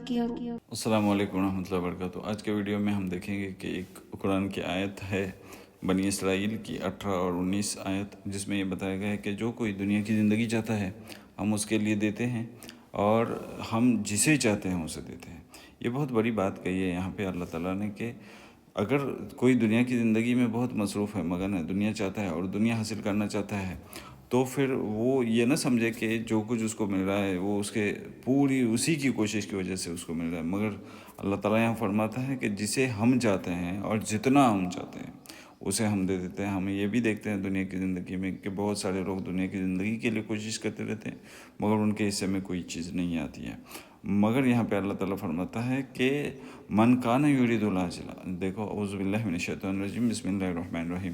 السلام علیکم ورحمۃ اللہ وبرکاتہ۔ آج کے ویڈیو میں ہم دیکھیں گے کہ ایک قرآن کی آیت ہے بنی اسرائیل کی 18 اور 19 آیت، جس میں یہ بتایا گیا ہے کہ جو کوئی دنیا کی زندگی چاہتا ہے ہم اس کے لیے دیتے ہیں، اور ہم جسے چاہتے ہیں اسے دیتے ہیں۔ یہ بہت بڑی بات کہی ہے یہاں پہ اللہ تعالیٰ نے کہ اگر کوئی دنیا کی زندگی میں بہت مصروف ہے، مگن ہے، دنیا چاہتا ہے اور دنیا حاصل کرنا چاہتا ہے، تو پھر وہ یہ نہ سمجھے کہ جو کچھ اس کو مل رہا ہے وہ اس کے پوری اسی کی کوشش کی وجہ سے اس کو مل رہا ہے، مگر اللہ تعالیٰ یہاں فرماتا ہے کہ جسے ہم چاہتے ہیں اور جتنا ہم چاہتے ہیں اسے ہم دے دیتے ہیں۔ ہم یہ بھی دیکھتے ہیں دنیا کی زندگی میں کہ بہت سارے لوگ دنیا کی زندگی کے لیے کوشش کرتے رہتے ہیں، مگر ان کے حصے میں کوئی چیز نہیں آتی ہے۔ مگر یہاں پہ اللہ تعالیٰ فرماتا ہے کہ من کان یرید العاجلہ، دیکھو اعوذ باللہ من الشیطان الرجیم، بسم اللہ الرحمن الرحیم۔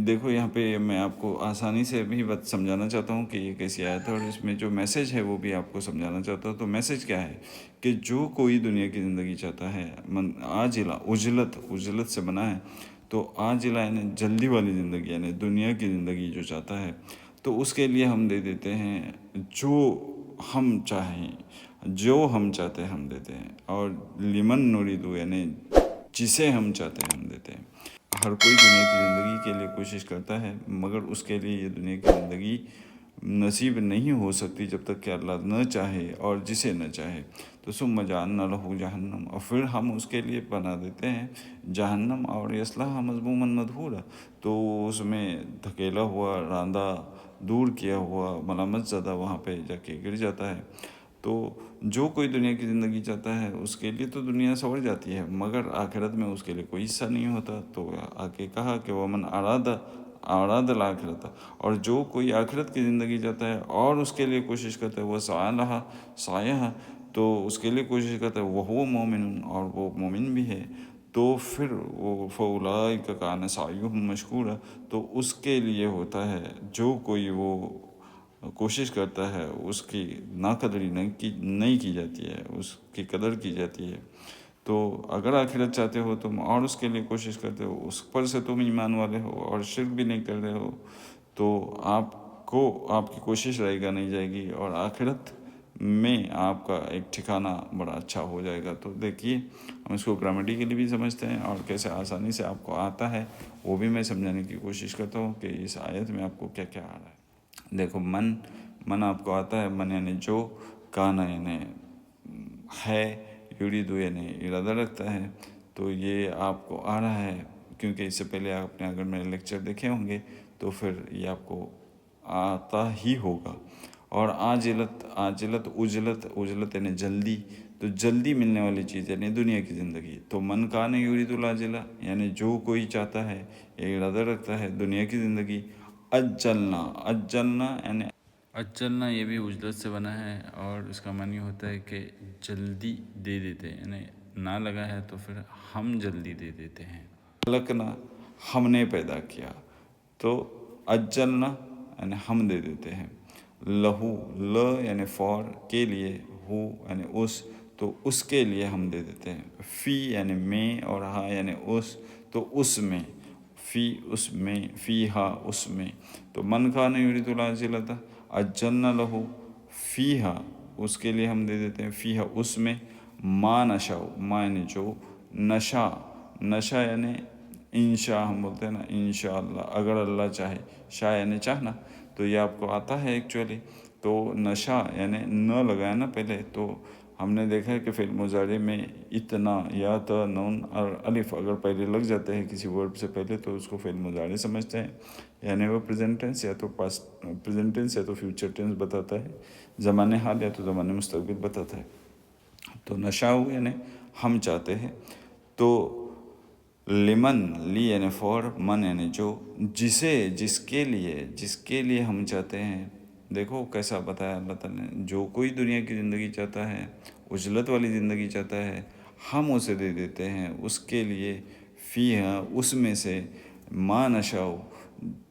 دیکھو یہاں پہ میں آپ کو آسانی سے بھی بات سمجھانا چاہتا ہوں کہ یہ کیسی آیت ہے، اور اس میں جو میسج ہے وہ بھی آپ کو سمجھانا چاہتا ہوں۔ تو میسج کیا ہے کہ جو کوئی دنیا کی زندگی چاہتا ہے، من عاجلہ، عجلت سے بنا ہے، تو عاجلہ یعنی جلدی والی زندگی، یعنی دنیا کی زندگی جو چاہتا ہے تو اس کے لیے ہم دے دیتے ہیں جو ہم چاہیں، جو ہم چاہتے ہیں ہم دیتے ہیں، اور لمن نریدو یعنی جسے ہم چاہتے ہیں ہم دیتے ہیں۔ ہر کوئی دنیا کی زندگی کے لیے کوشش کرتا ہے، مگر اس کے لیے یہ دنیا کی زندگی نصیب نہیں ہو سکتی جب تک کہ اللہ نہ چاہے اور جسے نہ چاہے۔ تو ثم جعلنا لہ جہنم، اور پھر ہم اس کے لیے بنا دیتے ہیں جہنم، اور یصلاها مذموما مدحورا، تو اس میں دھکیلا ہوا، راندہ، دور کیا ہوا، ملامت زدہ وہاں پہ جا کے گر جاتا ہے۔ تو جو کوئی دنیا کی زندگی چاہتا ہے اس کے لیے تو دنیا سنور جاتی ہے، مگر آخرت میں اس کے لیے کوئی حصہ نہیں ہوتا۔ تو آگے کہا کہ ومن اراد الآخرۃ، اور جو کوئی آخرت کی زندگی چاہتا ہے اور اس کے لیے کوشش کرتا ہے، وہ سعی لہا سعیہا، تو اس کے لیے کوشش کرتا ہے وہو مومن، اور وہ مومن بھی ہے، تو پھر وہ فاولئک کان سعیہم مشکورا، تو اس کے لیے ہوتا ہے، جو کوئی وہ کوشش کرتا ہے اس کی ناقدری نہیں کی جاتی ہے، اس کی قدر کی جاتی ہے۔ تو اگر آخرت چاہتے ہو تم اور اس کے لیے کوشش کرتے ہو، اس پر سے تم ایمان والے ہو اور شرک بھی نہیں کر رہے ہو، تو آپ کی کوشش رہے گا نہیں جائے گی، اور آخرت میں آپ کا ایک ٹھکانہ بڑا اچھا ہو جائے گا۔ تو دیکھیے ہم اس کو گرامیٹیکلی بھی سمجھتے ہیں، اور کیسے آسانی سے آپ کو آتا ہے وہ بھی میں سمجھانے کی کوشش کرتا ہوں کہ اس آیت میں آپ کو کیا کیا آ رہا ہے۔ دیکھو من آپ کو آتا ہے، من یعنی جو، کانا یعنی ہے، یریدو یعنی ارادہ رکھتا ہے، تو یہ آپ کو آ رہا ہے، کیونکہ اس سے پہلے آپ نے اگر میرے لیکچر دیکھے ہوں گے تو پھر یہ آپ کو آتا ہی ہوگا۔ اور عجلت یعنی جلدی، تو جلدی ملنے والی چیز یعنی دنیا کی زندگی۔ تو من کان یرید العاجلہ یعنی جو کوئی چاہتا ہے، یہ ارادہ رکھتا ہے دنیا کی زندگی، اجلنا یہ بھی عجلت سے بنا ہے، اور اس کا معنی ہوتا ہے کہ جلدی دے دیتے ہیں، یعنی نہ لگا ہے تو پھر ہم جلدی دے دیتے ہیں۔ خلقنا ہم نے پیدا کیا، تو اجلنا یعنی ہم دے دیتے ہیں، لہو یعنی فور، کے لیے، ہو یعنی اس، تو اس کے لیے ہم دے دیتے ہیں، فی یعنی میں، اور ہا یعنی اس، تو اس میں، فی اس میں، فی ہا اس میں۔ تو من کان یرید العاجلۃ اجلنا لہو فیہا، اس کے لیے ہم دے دیتے ہیں فیہا اس میں، ما نشاء، ما یعنی جو، نشا یعنی انشاء، ہم بولتے ہیں نا انشاءاللہ، اگر اللہ چاہے، شاء یعنی چاہنا، تو یہ آپ کو آتا ہے ایکچولی۔ تو نشا یعنی نہ لگایا نا پہلے، تو ہم نے دیکھا ہے کہ فعل مضارع میں اتنا، یا تا، نون اور الف اگر پہلے لگ جاتے ہیں کسی ورب سے پہلے تو اس کو فعل مضارع سمجھتے ہیں، یعنی وہ پریزنٹ ٹینس یا تو پاسٹ پریزنٹ ٹینس یا تو فیوچر ٹینس بتاتا ہے، زمان حال یا تو زمان مستقبل بتاتا ہے۔ تو نشاء یعنی ہم چاہتے ہیں، تو لمن، لی یعنی فور، من یعنی جو، جس کے لیے ہم چاہتے ہیں۔ دیکھو کیسا بتایا اللہ تعالیٰ نے، جو کوئی دنیا کی زندگی چاہتا ہے، عجلت والی زندگی چاہتا ہے، ہم اسے دے دیتے ہیں اس کے لیے، فیہا اس میں سے، ما نشاء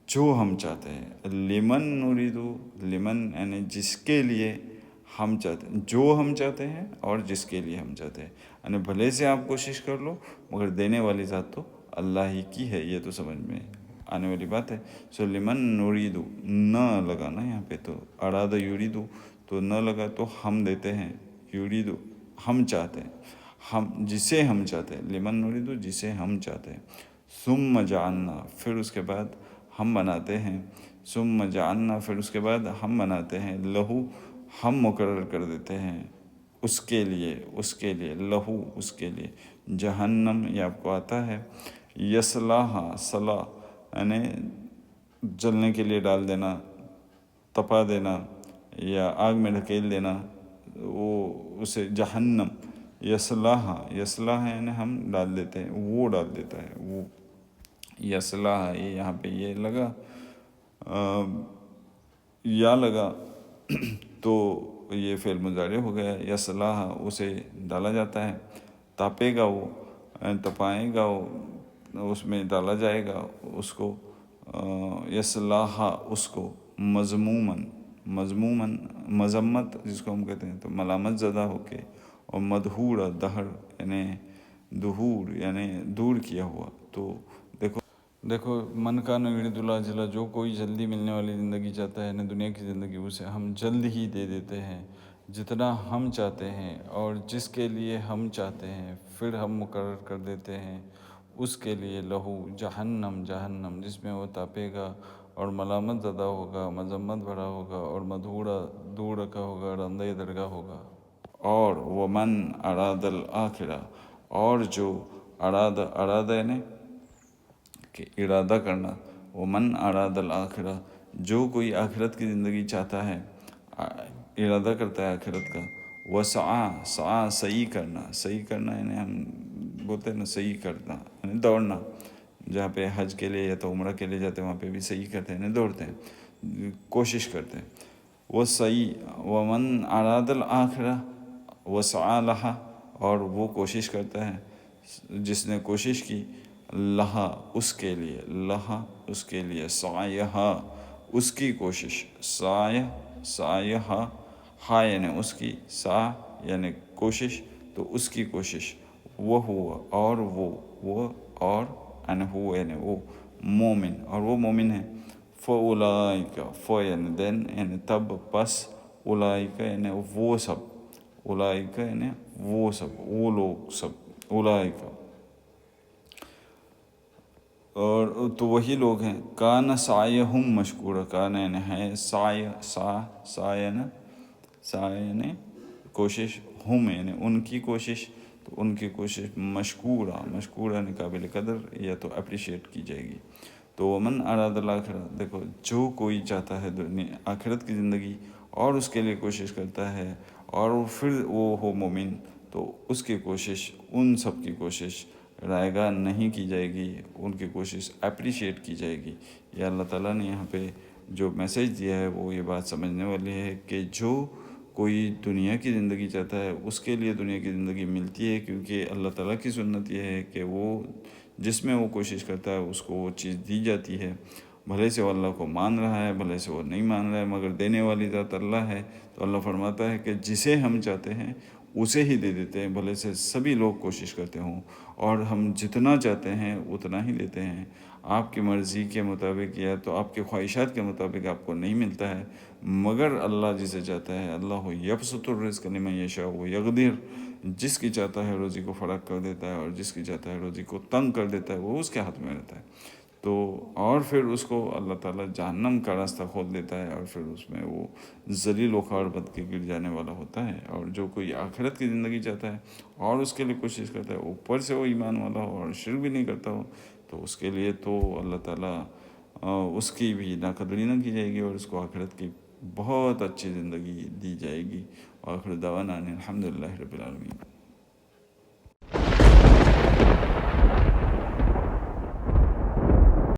جو ہم چاہتے ہیں، لمن نریدو، لمن یعنی جس کے لیے ہم چاہتے ہیں، جو ہم چاہتے ہیں اور جس کے لیے ہم چاہتے ہیں، یعنی بھلے سے آپ کوشش کر لو مگر دینے والی ذات تو اللہ ہی کی ہے، یہ تو سمجھ میں آنے والی بات ہے۔ سو لمن نریدو، نہ لگانا یہاں پہ، تو اراد یریدو، تو نہ لگا تو ہم دیتے ہیں، یریدو ہم چاہتے ہیں، جسے ہم چاہتے ہیں، لمن نريد جسے ہم چاہتے ہیں، ثم جعلنا پھر اس کے بعد ہم بناتے ہیں، ثم جعلنا پھر اس کے بعد ہم بناتے ہیں، لہو ہم مقرر کر دیتے ہیں اس کے لیے لہو اس کے لیے، جہنم یہ آپ کو آتا ہے، یصلاھا صلا یعنی جلنے کے لیے ڈال دینا، تپا دینا یا آگ میں ڈھکیل دینا، وہ اسے جہنم، یصلاھا یعنی ہم ڈال دیتے ہیں، وہ ڈال دیتا ہے، وہ یصلاھا یہ یہاں پہ یہ لگا یا لگا تو یہ فعل مضارع ہو گیا، یصلاھا اسے ڈالا جاتا ہے، تاپے گا وہ، تپائے گا وہ، اس میں ڈالا جائے گا اس کو، یصلاھا اس کو، مذموماً مذمت جس کو ہم کہتے ہیں، تو ملامت زدہ ہو کے، اور مدحورا دہر یعنی دہور یعنی دور کیا ہوا۔ تو دیکھو من کان یرید العاجلہ جو کوئی جلدی ملنے والی زندگی چاہتا ہے، یعنی دنیا کی زندگی، اسے ہم جلد ہی دے دیتے ہیں جتنا ہم چاہتے ہیں، اور جس کے لیے ہم چاہتے ہیں پھر ہم مقرر کر دیتے ہیں اس کے لیے لہو جہنم جس میں وہ تاپے گا اور ملامت زدہ ہوگا، مذمت بھرا ہوگا، اور مدحورا دور رکھا ہوگا، رندہ درگاہ ہوگا۔ اور ومن اراد الآخرہ اور جو اراد یعنی کہ ارادہ کرنا، ومن اراد الآخرہ جو کوئی آخرت کی زندگی چاہتا ہے، ارادہ کرتا ہے آخرت کا، وسعی صحیح کرنا یعنی ہم بولتے ہیں نا صحیح کرنا یعنی دوڑنا، جہاں پہ حج کے لیے یا تو عمرہ کے لیے جاتے ہیں وہاں پہ بھی صحیح کرتے ہیں یعنی دوڑتے ہیں، کوشش کرتے ہیں، وہ صحیح، ومن اراد الآخرہ وسعی لہا اور وہ کوشش کرتا ہے جس نے کوشش کی، لہا اس کے لیے سعیہا اس کی کوشش، سعیہا ہا یعنی اس کی، سا یعنی کوشش، تو اس کی کوشش، وہ ہوا اور وہ اور انہو یعنی وہ مومن اور وہ مومن ہے، فاولئک یعنی دین یعنی تب پس، اولئک یعنی وہ سب، اولئک یعنی وہ سب، وہ لوگ سب، اولئک اور تو وہی لوگ ہیں، کان سعیہم مشکورا، کان یعنی ہے، سعی یعنی کوشش، ہم یعنی ان کی کوشش، تو ان کی کوشش مشکورہ یعنی قابل قدر یا تو اپریشیٹ کی جائے گی۔ تو ومن اراد الآخرہ دیکھو جو کوئی چاہتا ہے آخرت کی زندگی اور اس کے لیے کوشش کرتا ہے، اور پھر وہ ہو مومن، تو اس کی کوشش، ان سب کی کوشش رائگاں نہیں کی جائے گی، ان کی کوشش اپریشیٹ کی جائے گی۔ یہ اللہ تعالیٰ نے یہاں پہ جو میسیج دیا ہے وہ یہ بات سمجھنے والی ہے کہ جو کوئی دنیا کی زندگی چاہتا ہے اس کے لیے دنیا کی زندگی ملتی ہے، کیونکہ اللہ تعالیٰ کی سنت یہ ہے کہ وہ جس میں وہ کوشش کرتا ہے اس کو وہ چیز دی جاتی ہے، بھلے سے وہ اللہ کو مان رہا ہے بھلے سے وہ نہیں مان رہا ہے، مگر دینے والی ذات اللہ ہے۔ تو اللہ فرماتا ہے کہ جسے ہم چاہتے ہیں اسے ہی دے دیتے ہیں، بھلے سے سبھی لوگ کوشش کرتے ہوں، اور ہم جتنا چاہتے ہیں اتنا ہی لیتے ہیں۔ آپ کی مرضی کے مطابق یا تو آپ کے خواہشات کے مطابق آپ کو نہیں ملتا ہے، مگر اللہ جسے چاہتا ہے، اللہ یبسط الرزق لمن یشاء ویقدر، جس کی چاہتا ہے روزی کو فراخ کر دیتا ہے اور جس کی چاہتا ہے روزی کو تنگ کر دیتا ہے، وہ اس کے ہاتھ میں رہتا ہے۔ تو اور پھر اس کو اللہ تعالیٰ جہنم کا راستہ کھول دیتا ہے، اور پھر اس میں وہ ذلیل و خوار بن کے گر جانے والا ہوتا ہے۔ اور جو کوئی آخرت کی زندگی چاہتا ہے اور اس کے لیے کوشش کرتا ہے، اوپر سے وہ ایمان والا ہو اور شرک بھی نہیں کرتا ہو، تو اس کے لیے تو اللہ تعالیٰ اس کی بھی ناقدری نہ کی جائے گی، اور اس کو آخرت کی بہت اچھی زندگی دی جائے گی۔ وآخر دعوانا ان الحمد للہ رب العالمین۔